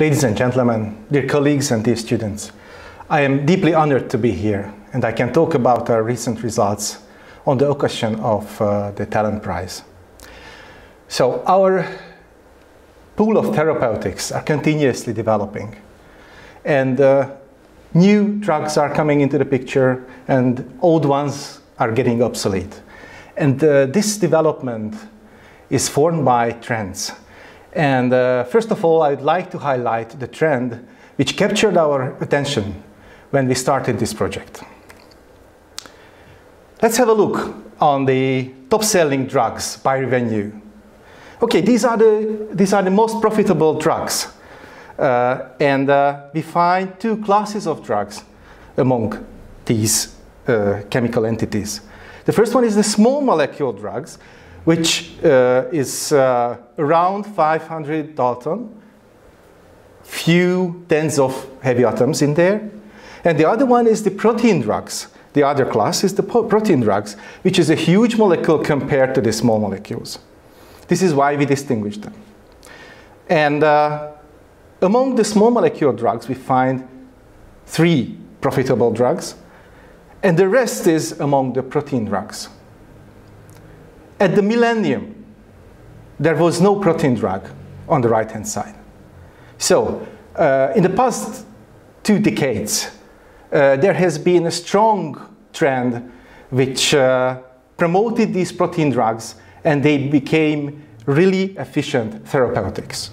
Ladies and gentlemen, dear colleagues and dear students, I am deeply honored to be here, and I can talk about our recent results on the occasion of the Talent Prize. So our pool of therapeutics are continuously developing, and new drugs are coming into the picture, and old ones are getting obsolete. And this development is formed by trends. And first of all, I'd like to highlight the trend which captured our attention when we started this project. Let's have a look on the top-selling drugs by revenue. Okay, these are the most profitable drugs. And we find two classes of drugs among these chemical entities. The first one is the small molecule drugs, which is around 500 Dalton, few tens of heavy atoms in there. And the other one is the protein drugs. The other class is the protein drugs, which is a huge molecule compared to the small molecules. This is why we distinguish them. And among the small molecule drugs, we find 3 profitable drugs, and the rest is among the protein drugs. At the millennium, there was no protein drug on the right-hand side. So, in the past 2 decades, there has been a strong trend which promoted these protein drugs, and they became really efficient therapeutics.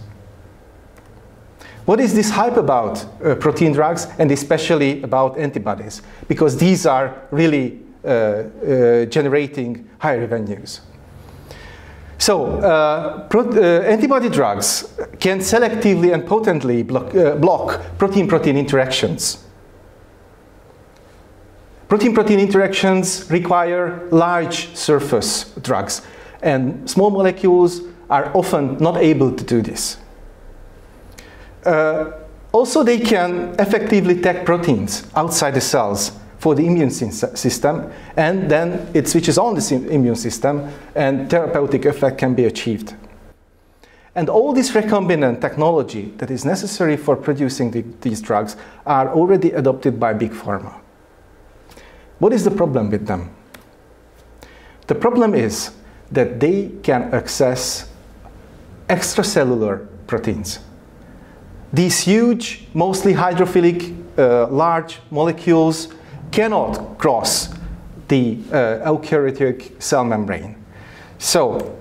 What is this hype about protein drugs, and especially about antibodies? Because these are really generating high revenues. So, antibody drugs can selectively and potently block protein-protein interactions. Protein-protein interactions require large surface drugs, and small molecules are often not able to do this. Also, they can effectively tag proteins outside the cells for the immune system, and then it switches on the immune system, and therapeutic effect can be achieved. And all this recombinant technology that is necessary for producing these drugs are already adopted by Big Pharma. What is the problem with them? The problem is that they can access extracellular proteins. These huge, mostly hydrophilic, large molecules cannot cross the eukaryotic cell membrane. So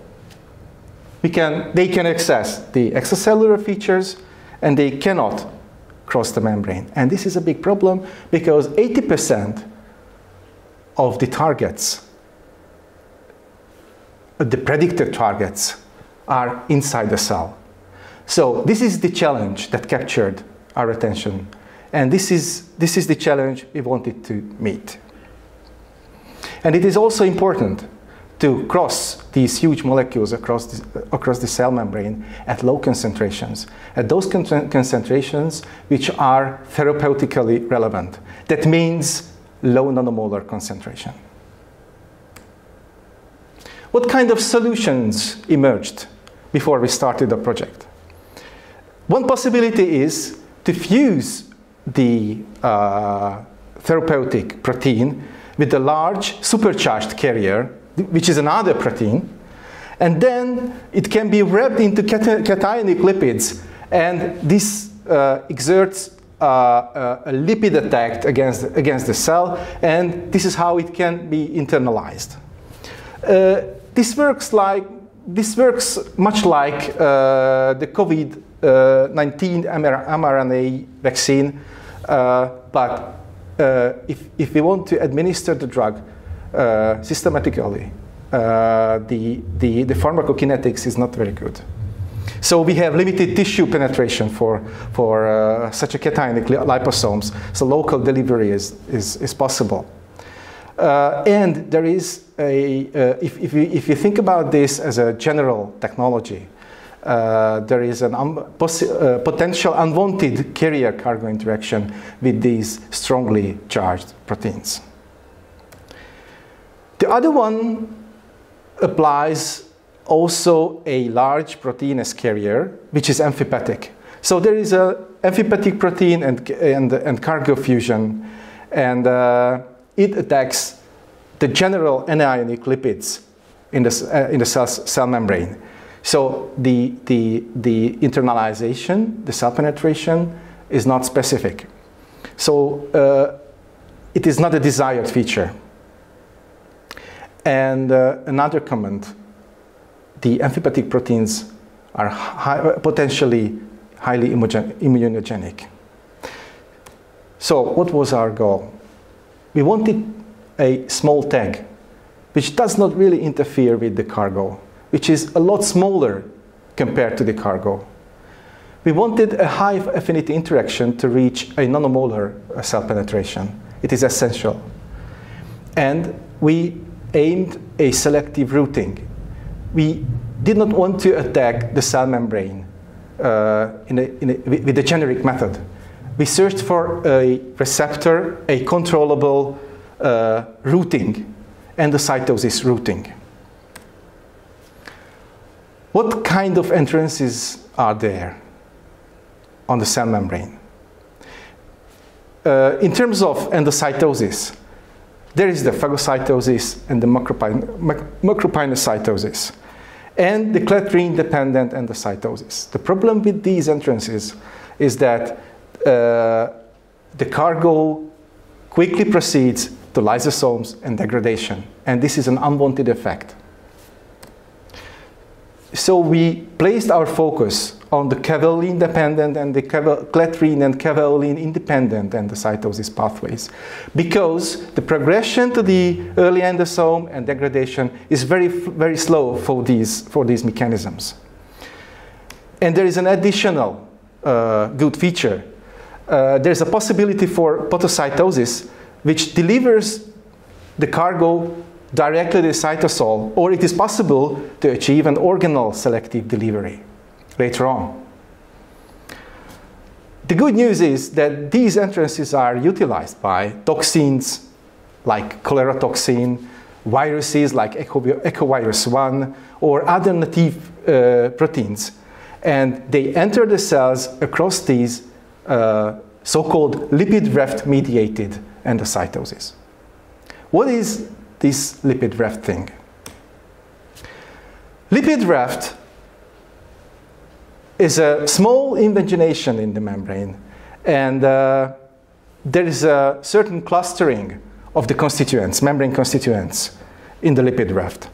they can access the extracellular features, and they cannot cross the membrane. And this is a big problem because 80% of the targets, the predicted targets, are inside the cell. So this is the challenge that captured our attention. And this is the challenge we wanted to meet. And it is also important to cross these huge molecules across the cell membrane at low concentrations, at those concentrations which are therapeutically relevant. That means low nanomolar concentration. What kind of solutions emerged before we started the project? One possibility is to fuse the therapeutic protein with a large supercharged carrier, which is another protein, and then it can be wrapped into cationic lipids, and this exerts a lipid attack against the cell, and this is how it can be internalized. This works much like the COVID-19 mRNA vaccine, but if we want to administer the drug systematically, the pharmacokinetics is not very good. So we have limited tissue penetration for such a cationic liposomes, so local delivery is possible. And there is if you think about this as a general technology, there is a potential unwanted carrier cargo interaction with these strongly charged proteins. The other one applies also a large protein as carrier, which is amphipathic. So there is a amphipathic protein and cargo fusion, and it attacks the general anionic lipids in the cell membrane. So the internalization, the cell penetration, is not specific. So it is not a desired feature. And another comment, the amphipathic proteins are potentially highly immunogenic. So what was our goal? We wanted a small tag which does not really interfere with the cargo, which is a lot smaller compared to the cargo. We wanted a high affinity interaction to reach a nanomolar cell penetration. It is essential. And we aimed a selective routing. We did not want to attack the cell membrane with a generic method. We searched for a receptor, a controllable routing, endocytosis routing. What kind of entrances are there on the cell membrane? In terms of endocytosis, there is the phagocytosis and the macropinocytosis, and the clathrin-dependent endocytosis. The problem with these entrances is that the cargo quickly proceeds to lysosomes and degradation, and this is an unwanted effect. So we placed our focus on the caveolin-dependent and the clathrin and caveolin-independent endocytosis pathways, because the progression to the early endosome and degradation is very, very slow for these mechanisms. And there is an additional good feature. There's a possibility for podocytosis, which delivers the cargo directly to the cytosol, or it is possible to achieve an organelle selective delivery later on. The good news is that these entrances are utilized by toxins like cholera toxin, viruses like echovirus 1, or other native proteins, and they enter the cells across these so-called lipid raft mediated endocytosis. What is this lipid raft thing? Lipid raft is a small invagination in the membrane, and there is a certain clustering of the constituents, membrane constituents, in the lipid raft.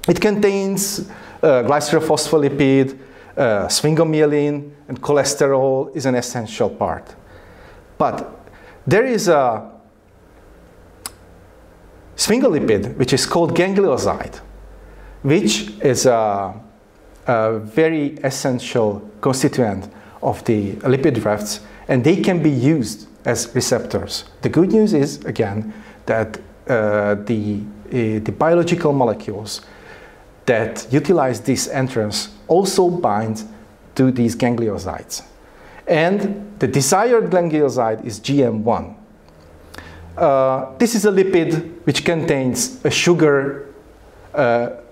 It contains glycerophospholipid, sphingomyelin, and cholesterol is an essential part. But there is a sphingolipid, which is called ganglioside, which is a very essential constituent of the lipid rafts, and they can be used as receptors. The good news is, again, that the biological molecules that utilize this entrance also bind to these gangliosides. And the desired ganglioside is GM1. This is a lipid which contains a sugar,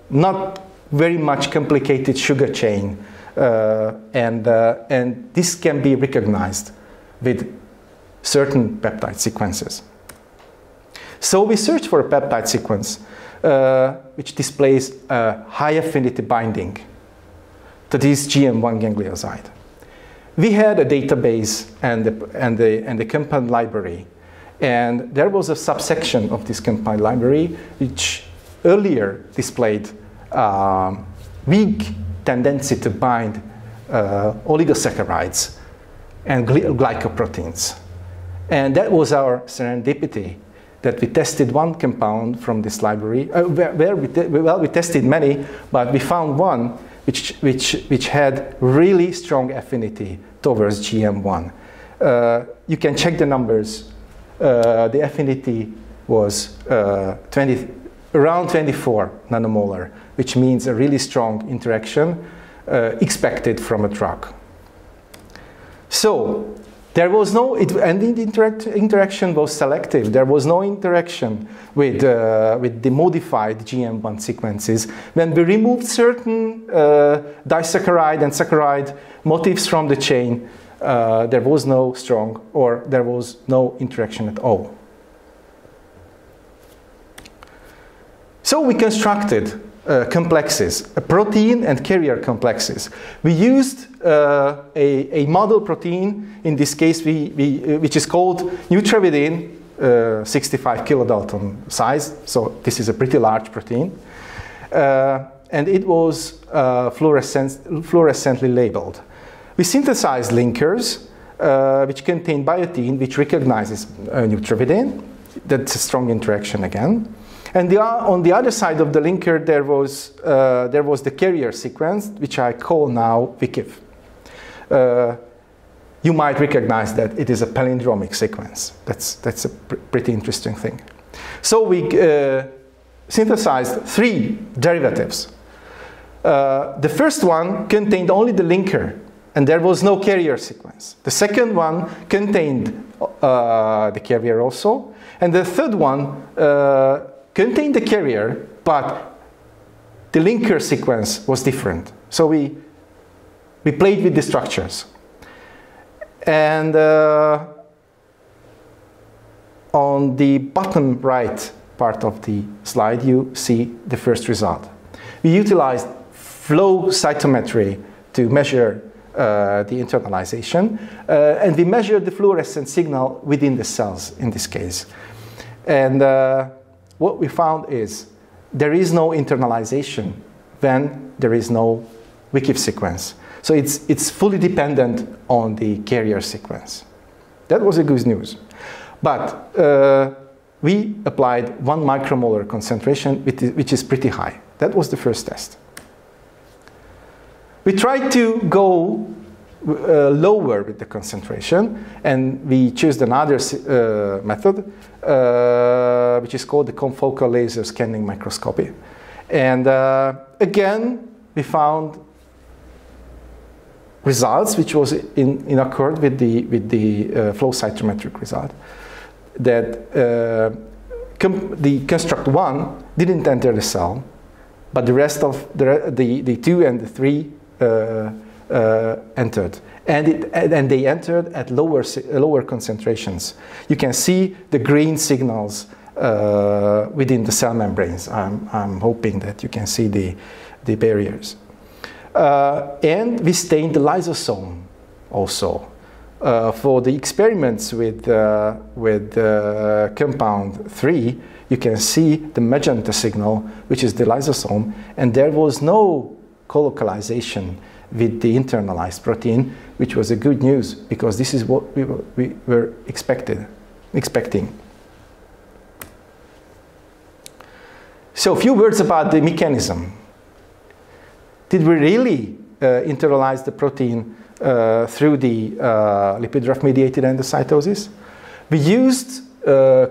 not very much complicated sugar chain, and this can be recognized with certain peptide sequences. So we searched for a peptide sequence which displays a high affinity binding to this GM1 ganglioside. We had a database and the compound library, and there was a subsection of this compound library which earlier displayed weak tendency to bind oligosaccharides and glycoproteins. And that was our serendipity, that we tested one compound from this library, we tested many, but we found one which had really strong affinity towards GM1. You can check the numbers. The affinity was around 24 nanomolar, which means a really strong interaction expected from a drug. So There was no, and the interaction was selective. There was no interaction with the modified GM1 sequences. When we removed certain disaccharide and saccharide motifs from the chain, there was no strong, or there was no interaction at all. So we constructed complexes, protein and carrier complexes. We used a model protein, in this case which is called neutravidin, 65 kilodalton size, so this is a pretty large protein, and it was fluorescently labeled. We synthesized linkers which contain biotin, which recognizes neutravidin. That's a strong interaction again. And on the other side of the linker, there was the carrier sequence, which I call now VKIF. You might recognize that it is a palindromic sequence. That's a pretty interesting thing. So we synthesized 3 derivatives. The first one contained only the linker, and there was no carrier sequence. The second one contained the carrier also, and the third one contained the carrier, but the linker sequence was different. So we played with the structures. And on the bottom right part of the slide, you see the first result. We utilized flow cytometry to measure the internalization, and we measured the fluorescent signal within the cells in this case. And what we found is there is no internalization when there is no VKIF sequence. So it's fully dependent on the carrier sequence. That was a good news. But we applied 1 micromolar concentration, which is pretty high. That was the first test. We tried to go lower with the concentration, and we chose another method, which is called the confocal laser scanning microscopy. And again, we found results which was in accord with the flow cytometric result, that the construct 1 didn't enter the cell, but the rest of the 2 and the 3 entered, and they entered at lower concentrations. You can see the green signals within the cell membranes. I'm hoping that you can see the barriers. And we stained the lysosome also. For the experiments with compound 3, you can see the magenta signal, which is the lysosome, and there was no colocalization with the internalized protein, which was a good news, because this is what we were expecting. So a few words about the mechanism. Did we really internalize the protein through the lipid raft-mediated endocytosis? We used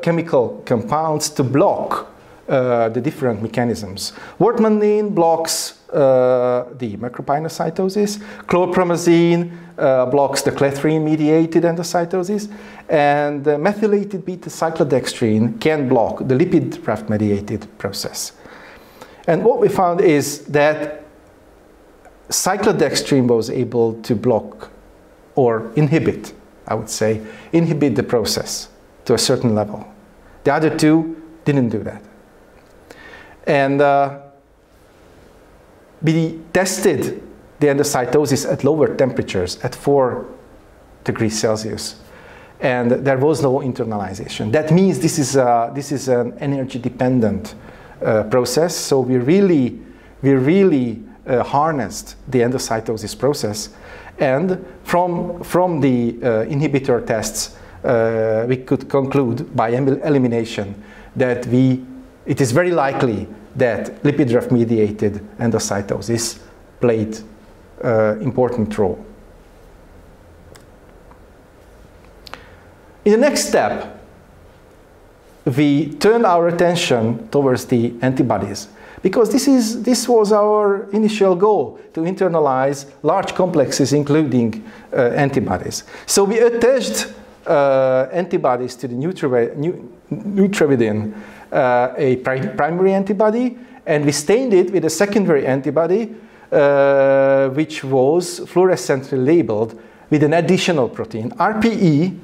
chemical compounds to block the different mechanisms. Wortmannin blocks the macropinocytosis, chlorpromazine blocks the clethrine-mediated endocytosis, and methylated beta-cyclodextrin can block the lipid raft-mediated process. And what we found is that cyclodextrin was able to block or inhibit, I would say, inhibit the process to a certain level. The other 2 didn't do that. And we tested the endocytosis at lower temperatures, at 4 degrees Celsius, and there was no internalization. That means this is an energy-dependent process. So we really harnessed the endocytosis process, and from the inhibitor tests, we could conclude by elimination that it is very likely that lipid raft-mediated endocytosis played important role. In the next step, we turned our attention towards the antibodies, Because this was our initial goal, to internalize large complexes, including antibodies. So we attached antibodies to the neutrovidin, a primary antibody, and we stained it with a secondary antibody, which was fluorescently labeled with an additional protein. RPE,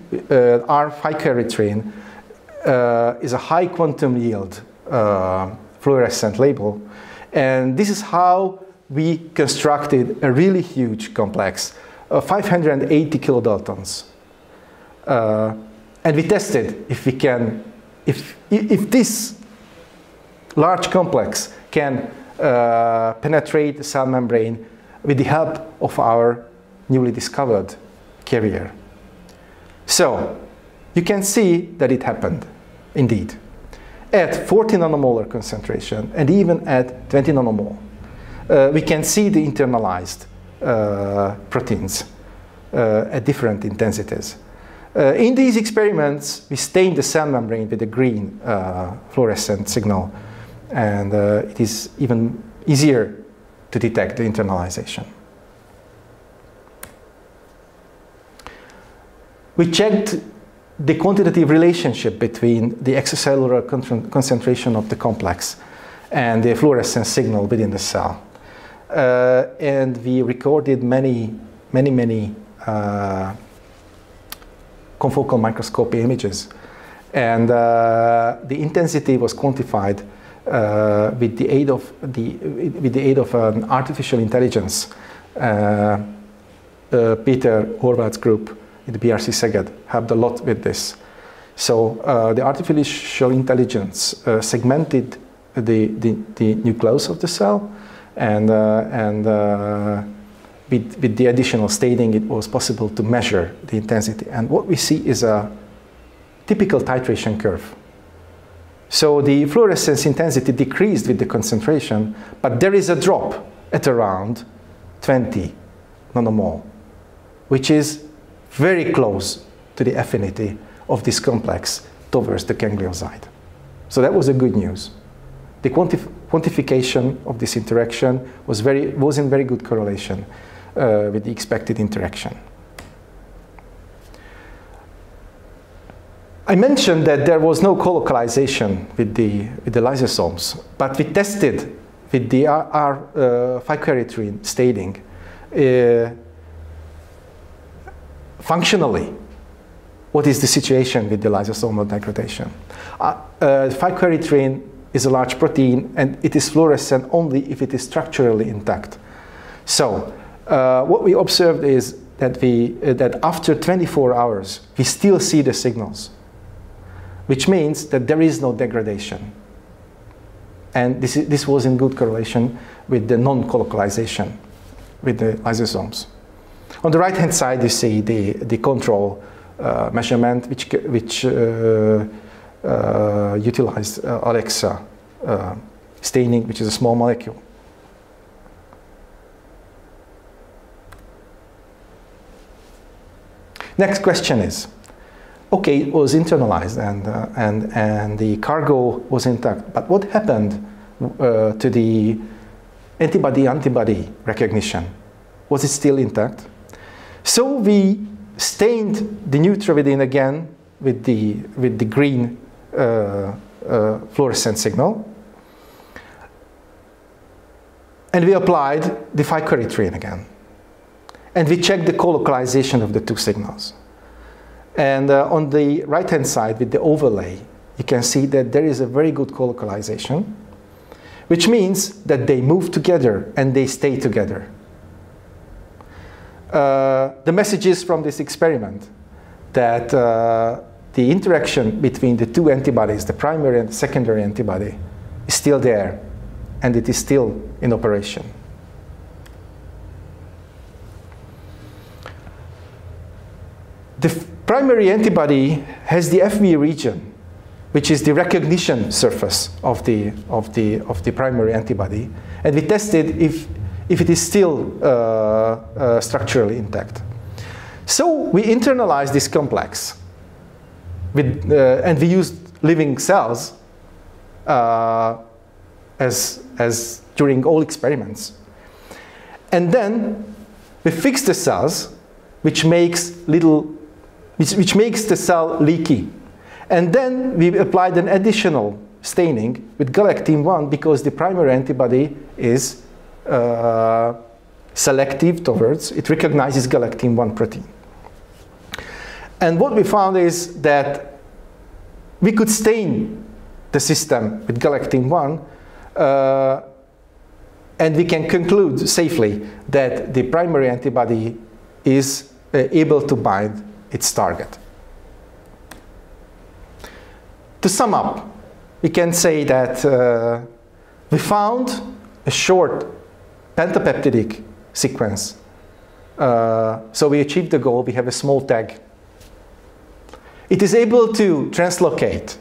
R-phycoerythrin, is a high quantum yield fluorescent label. And this is how we constructed a really huge complex, 580 kilodaltons. And we tested if we can, if this large complex can penetrate the cell membrane with the help of our newly discovered carrier. So you can see that it happened, indeed. At 40 nanomolar concentration and even at 20 nanomole, we can see the internalized proteins at different intensities. In these experiments, we stained the cell membrane with a green fluorescent signal, and it is even easier to detect the internalization. We checked the quantitative relationship between the extracellular concentration of the complex and the fluorescent signal within the cell. And we recorded many confocal microscopy images. And the intensity was quantified with the aid of an artificial intelligence. Peter Horváth's group in the BRC Szeged helped a lot with this. So the artificial intelligence segmented the nucleus of the cell, and with the additional staining, it was possible to measure the intensity. And what we see is a typical titration curve. So the fluorescence intensity decreased with the concentration, but there is a drop at around 20 nanomole, which is very close to the affinity of this complex towards the ganglioside. So that was a good news. The quantification of this interaction was in very good correlation with the expected interaction. I mentioned that there was no colocalization with the lysosomes, but we tested with the R-phycoerythrin staining functionally what is the situation with the lysosomal degradation. Phycoerythrin is a large protein, and it is fluorescent only if it is structurally intact. So what we observed is that after 24 hours, we still see the signals, which means that there is no degradation. And this was in good correlation with the non-colocalization with the lysosomes. On the right-hand side, you see the control measurement, which utilized Alexa staining, which is a small molecule. Next question is, okay, it was internalized and the cargo was intact, but what happened to the antibody-antibody recognition? Was it still intact? So we stained the neutrovidin again with the green fluorescent signal, and we applied the phycoerythrin again, and we checked the colocalization of the two signals. And on the right-hand side with the overlay, you can see that there is a very good colocalization, which means that they move together and they stay together. The messages from this experiment that the interaction between the two antibodies, the primary and the secondary antibody, is still there, and it is still in operation. The primary antibody has the FV region, which is the recognition surface of the primary antibody, and we tested if it is still structurally intact. So we internalized this complex, and we used living cells as during all experiments. And then we fix the cells, which makes the cell leaky. And then we applied an additional staining with galectin-1 because the primary antibody is selective towards, it recognizes galectin-1 protein. And what we found is that we could stain the system with galectin-1 and we can conclude safely that the primary antibody is able to bind its target. To sum up, we can say that we found a short pentapeptidic sequence. So we achieved the goal. We have a small tag. It is able to translocate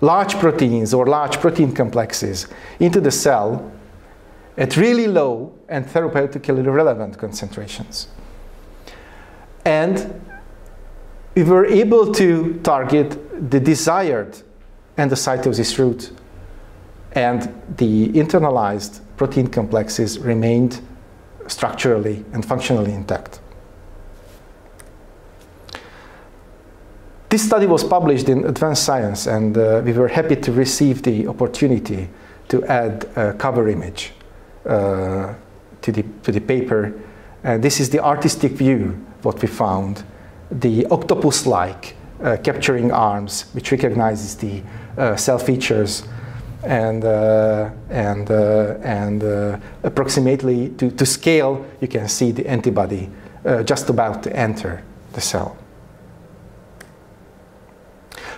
large proteins or large protein complexes into the cell at really low and therapeutically relevant concentrations. And we were able to target the desired endocytosis route, and the internalized protein complexes remained structurally and functionally intact. This study was published in Advanced Science, and we were happy to receive the opportunity to add a cover image to the paper. And this is the artistic view, what we found. The octopus-like capturing arms, which recognizes the cell features, and approximately to scale, you can see the antibody just about to enter the cell.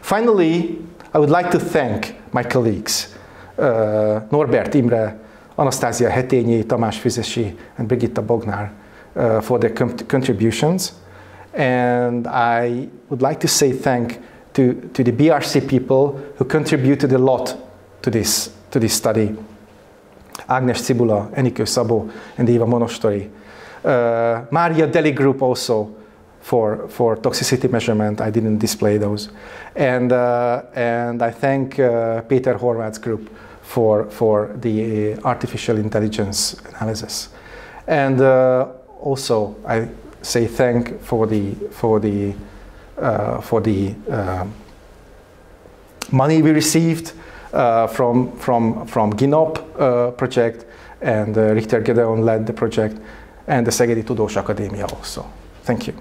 Finally, I would like to thank my colleagues, Norbert Imre, Anastasia Hetényi, Tamás Füzesi, and Brigitta Bognár for their contributions. And I would like to say thank to the BRC people who contributed a lot to this study. Ágnes Cibula, Enikő Szabó, and Eva Monostori. Maria Deli Group also for toxicity measurement. I didn't display those. And I thank Peter Horváth's group for the artificial intelligence analysis. And also I say thank for the money we received from GINOP project, and Richter Gedeon led the project, and the Szegedi Tudós Akadémia also. Thank you.